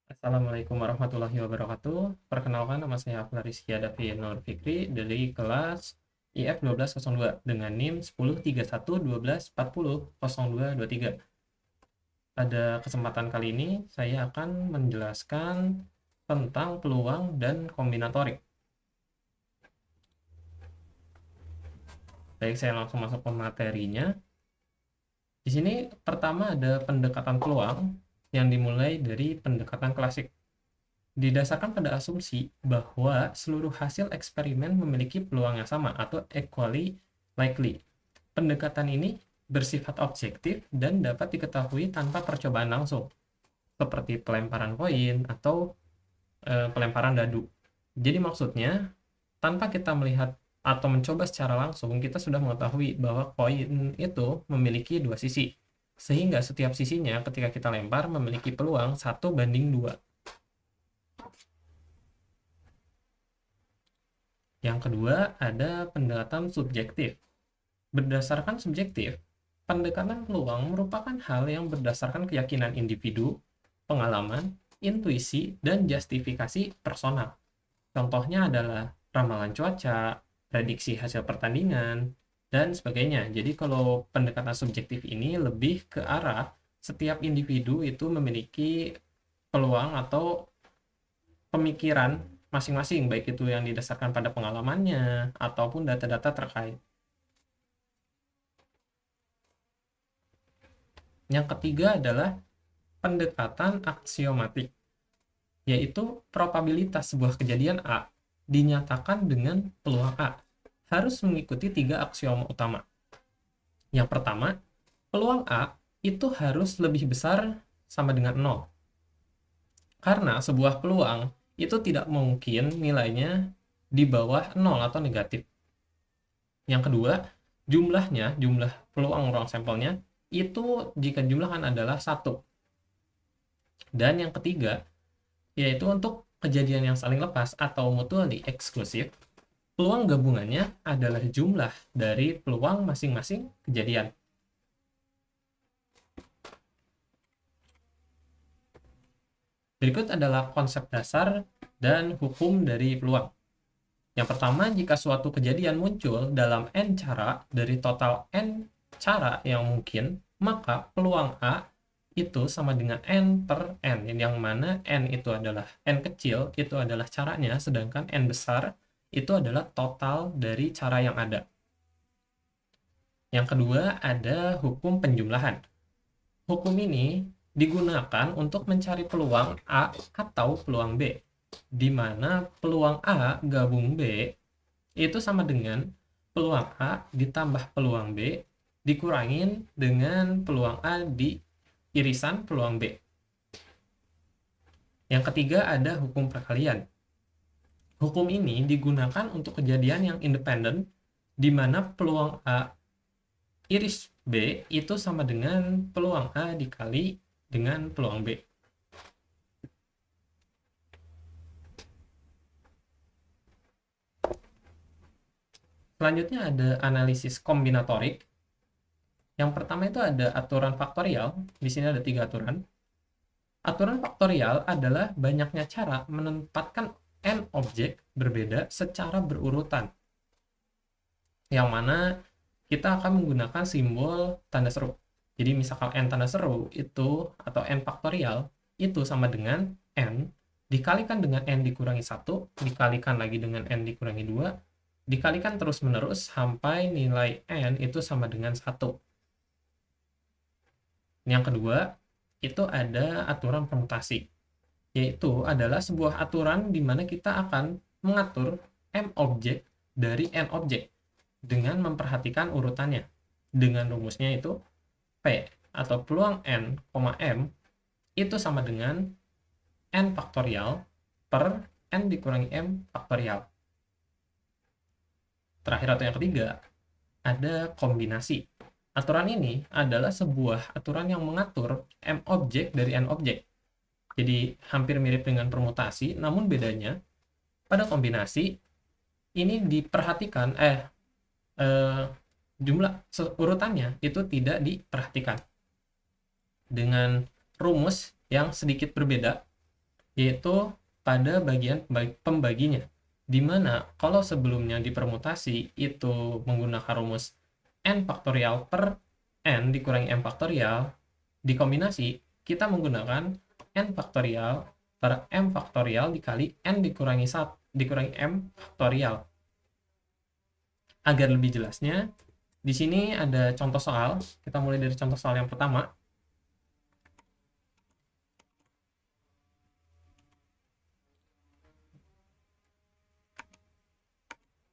Assalamualaikum warahmatullahi wabarakatuh. Perkenalkan, nama saya Afla Rizky Adafi Nur Fikri dari kelas IF 1202 dengan NIM 103112400223. Pada kesempatan kali ini saya akan menjelaskan tentang peluang dan kombinatorik. Baik, saya langsung masuk ke materinya. Di sini pertama ada pendekatan peluang yang dimulai dari pendekatan klasik. Didasarkan pada asumsi bahwa seluruh hasil eksperimen memiliki peluang yang sama atau equally likely. Pendekatan ini bersifat objektif dan dapat diketahui tanpa percobaan langsung, seperti pelemparan koin atau pelemparan dadu. Jadi maksudnya, tanpa kita melihat atau mencoba secara langsung, kita sudah mengetahui bahwa koin itu memiliki dua sisi. Sehingga setiap sisinya ketika kita lempar memiliki peluang 1:2. Yang kedua, ada pendekatan subjektif. Berdasarkan subjektif, pendekatan peluang merupakan hal yang berdasarkan keyakinan individu, pengalaman, intuisi, dan justifikasi personal. Contohnya adalah ramalan cuaca, prediksi hasil pertandingan, dan sebagainya. Jadi kalau pendekatan subjektif ini lebih ke arah setiap individu itu memiliki peluang atau pemikiran masing-masing, baik itu yang didasarkan pada pengalamannya ataupun data-data terkait. Yang ketiga adalah pendekatan aksiomatik, yaitu probabilitas sebuah kejadian A dinyatakan dengan peluang A harus mengikuti 3 aksioma utama. Yang pertama, peluang A itu harus lebih besar sama dengan 0. Karena sebuah peluang itu tidak mungkin nilainya di bawah 0 atau negatif. Yang kedua, jumlah peluang ruang sampelnya itu jika jumlahkan adalah 1. Dan yang ketiga, yaitu untuk kejadian yang saling lepas atau mutually eksklusif, peluang gabungannya adalah jumlah dari peluang masing-masing kejadian. Berikut adalah konsep dasar dan hukum dari peluang. Yang pertama, jika suatu kejadian muncul dalam n cara dari total n cara yang mungkin, maka peluang A itu sama dengan n per n, yang mana n itu adalah n kecil, itu adalah caranya, sedangkan n besar itu adalah total dari cara yang ada. Yang kedua, ada hukum penjumlahan. Hukum ini digunakan untuk mencari peluang A atau peluang B, di mana peluang A gabung B itu sama dengan peluang A ditambah peluang B dikurangin dengan peluang A di irisan peluang B. Yang ketiga ada hukum perkalian. Hukum ini digunakan untuk kejadian yang independen, di mana peluang A iris B itu sama dengan peluang A dikali dengan peluang B. Selanjutnya ada analisis kombinatorik. Yang pertama itu ada aturan faktorial. Di sini ada 3 aturan. Aturan faktorial adalah banyaknya cara menempatkan n objek berbeda secara berurutan. Yang mana kita akan menggunakan simbol tanda seru. Jadi misalkan n tanda seru itu atau n faktorial itu sama dengan n dikalikan dengan n dikurangi 1, dikalikan lagi dengan n dikurangi 2, dikalikan terus-menerus sampai nilai n itu sama dengan 1. Yang kedua, itu ada aturan permutasi, yaitu adalah sebuah aturan di mana kita akan mengatur m objek dari n objek dengan memperhatikan urutannya. Dengan rumusnya itu P atau peluang n, m itu sama dengan n faktorial per n dikurangi m faktorial. Terakhir atau yang ketiga, ada kombinasi. Aturan ini adalah sebuah aturan yang mengatur m objek dari n objek. Jadi hampir mirip dengan permutasi, namun bedanya pada kombinasi ini diperhatikan jumlah urutannya itu tidak diperhatikan. Dengan rumus yang sedikit berbeda, yaitu pada bagian pembaginya. Dimana kalau sebelumnya di permutasi itu menggunakan rumus n faktorial per n dikurangi m faktorial, di kombinasi kita menggunakan n faktorial per m faktorial dikali n dikurangi m faktorial. Agar lebih jelasnya, di sini ada contoh soal. Kita mulai dari contoh soal yang pertama.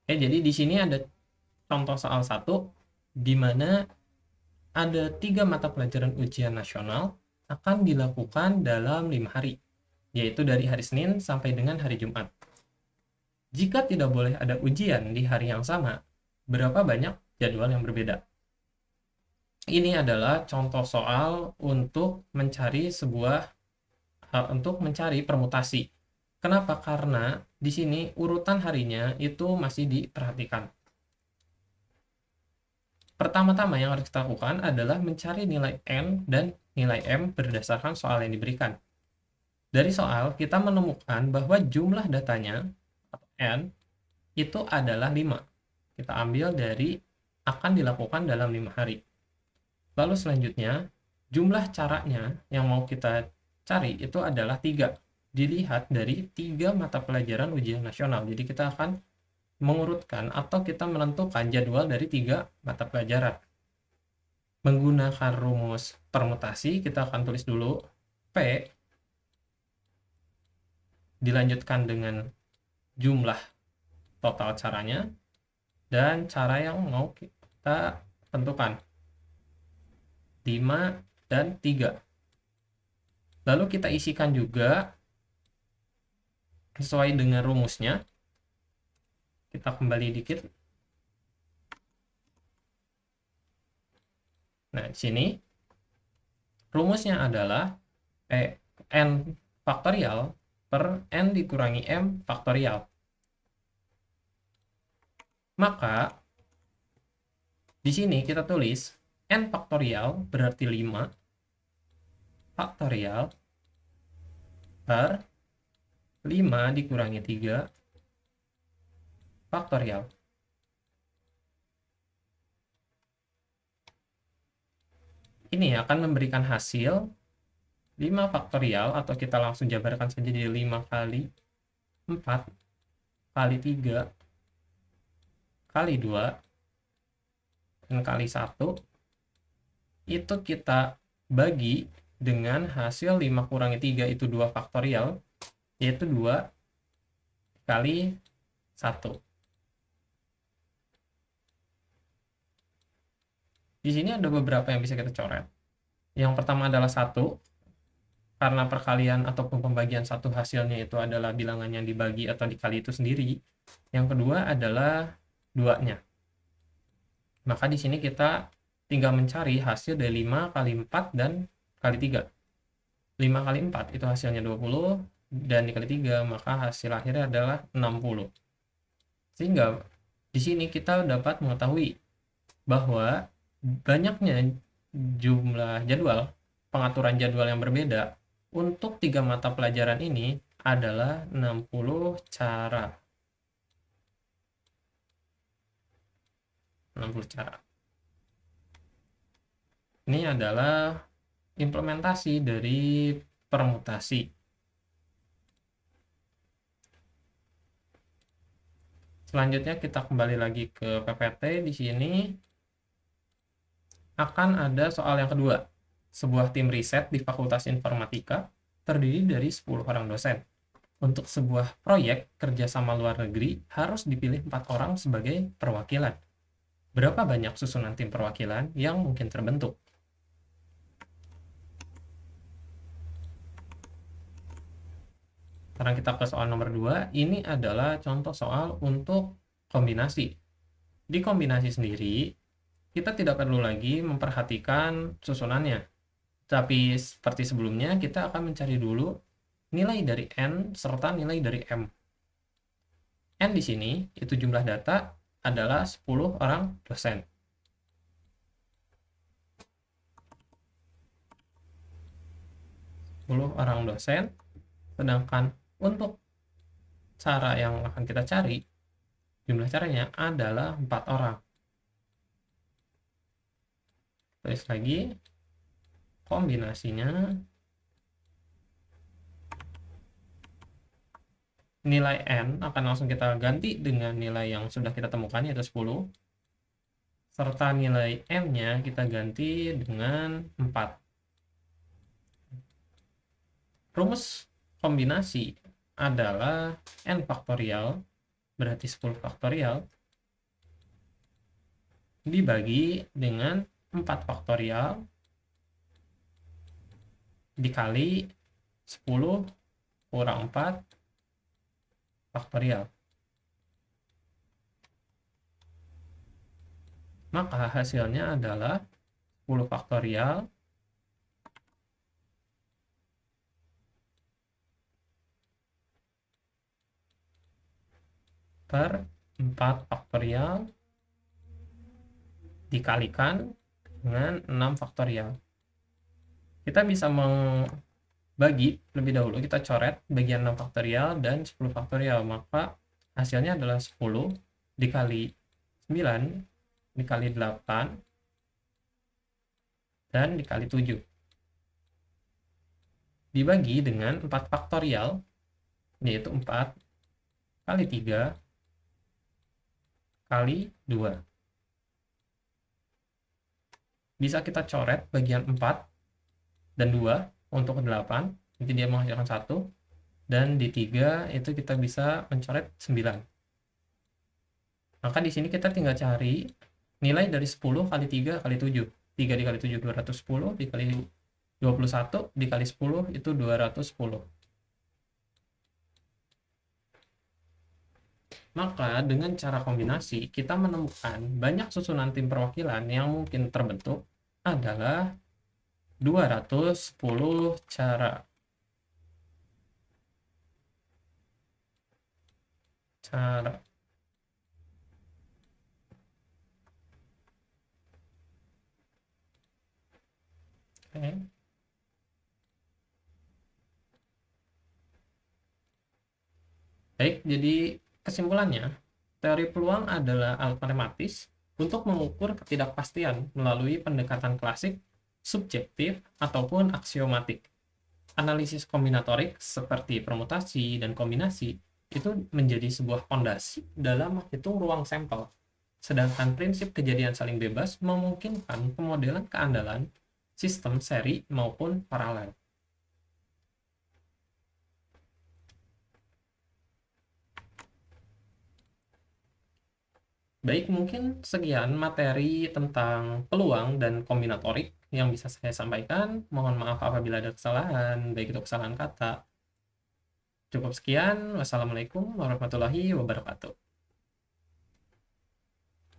Oke, jadi di sini ada contoh soal 1, di mana ada 3 mata pelajaran ujian nasional akan dilakukan dalam 5 hari, yaitu dari hari Senin sampai dengan hari Jumat. Jika tidak boleh ada ujian di hari yang sama, berapa banyak jadwal yang berbeda? Ini adalah contoh soal untuk mencari permutasi. Kenapa? Karena di sini urutan harinya itu masih diperhatikan. Pertama-tama yang harus kita lakukan adalah mencari nilai n dan nilai m berdasarkan soal yang diberikan. Dari soal, kita menemukan bahwa jumlah datanya, atau n, itu adalah 5. Kita ambil dari akan dilakukan dalam 5 hari. Lalu selanjutnya, jumlah caranya yang mau kita cari itu adalah 3. Dilihat dari 3 mata pelajaran ujian nasional. Jadi kita akan mengurutkan atau kita menentukan jadwal dari 3 mata pelajaran. Menggunakan rumus permutasi, kita akan tulis dulu P dilanjutkan dengan jumlah total caranya dan cara yang mau kita tentukan, 5 dan 3. Lalu kita isikan juga sesuai dengan rumusnya. Kita kembali dikit. Nah, di sini rumusnya adalah n faktorial per n dikurangi m faktorial. Maka di sini kita tulis n faktorial berarti 5 faktorial per 5 dikurangi 3 faktorial. Ini akan memberikan hasil 5 faktorial, atau kita langsung jabarkan saja jadi 5 kali 4 kali 3 kali 2 dan kali 1. Itu kita bagi dengan hasil 5 kurangi 3 itu 2 faktorial, yaitu 2 kali 1. Di sini ada beberapa yang bisa kita coret. Yang pertama adalah 1, karena perkalian ataupun pembagian satu hasilnya itu adalah bilangan yang dibagi atau dikali itu sendiri. Yang kedua adalah 2-nya. Maka di sini kita tinggal mencari hasil dari 5 kali 4 dan kali 3. 5 kali 4 itu hasilnya 20, dan dikali 3 maka hasil akhirnya adalah 60. Sehingga di sini kita dapat mengetahui bahwa banyaknya jumlah jadwal, pengaturan jadwal yang berbeda untuk 3 mata pelajaran ini adalah 60 cara. 60 cara. Ini adalah implementasi dari permutasi. Selanjutnya kita kembali lagi ke PPT. Di sini akan ada soal yang kedua. Sebuah tim riset di Fakultas Informatika terdiri dari 10 orang dosen. Untuk sebuah proyek kerjasama luar negeri harus dipilih 4 orang sebagai perwakilan. Berapa banyak susunan tim perwakilan yang mungkin terbentuk? Sekarang kita ke soal nomor 2. Ini adalah contoh soal untuk kombinasi. Di kombinasi sendiri, kita tidak perlu lagi memperhatikan susunannya. Tapi seperti sebelumnya, kita akan mencari dulu nilai dari n serta nilai dari m. N di sini, itu jumlah data, adalah 10 orang dosen. Orang dosen, Sedangkan untuk cara yang akan kita cari, jumlah caranya adalah 4 orang. Tulis lagi, kombinasinya nilai n akan langsung kita ganti dengan nilai yang sudah kita temukan, yaitu 10, serta nilai m-nya kita ganti dengan 4. Rumus kombinasi adalah n faktorial, berarti 10 faktorial, dibagi dengan 4 faktorial, dikali 10 kurang 4 faktorial. Maka hasilnya adalah 10 faktorial per 4 faktorial dikalikan dengan 6 faktorial. Kita bisa membagi lebih dahulu, kita coret bagian 6 faktorial dan 10 faktorial, maka hasilnya adalah 10 dikali 9 dikali 8 dan dikali 7 dibagi dengan 4 faktorial, yaitu 4 kali 3 kali 2. Bisa kita coret bagian 4 dan 2 untuk 8, nanti dia menghasilkan 1, dan di 3 itu kita bisa mencoret 9. Maka di sini kita tinggal cari nilai dari 10 kali 3 kali 7. 3 dikali 7 210, dikali 21 dikali 10 itu 210. Maka dengan cara kombinasi kita menemukan banyak susunan tim perwakilan yang mungkin terbentuk adalah 210 cara. Oke. Baik, jadi kesimpulannya, teori peluang adalah alat matematis untuk mengukur ketidakpastian melalui pendekatan klasik, subjektif, ataupun aksiomatik. Analisis kombinatorik seperti permutasi dan kombinasi itu menjadi sebuah fondasi dalam menghitung ruang sampel. Sedangkan prinsip kejadian saling bebas memungkinkan pemodelan keandalan sistem seri maupun paralel. Baik, mungkin sekian materi tentang peluang dan kombinatorik yang bisa saya sampaikan. Mohon maaf apabila ada kesalahan, baik itu kesalahan kata. Cukup sekian. Wassalamualaikum warahmatullahi wabarakatuh.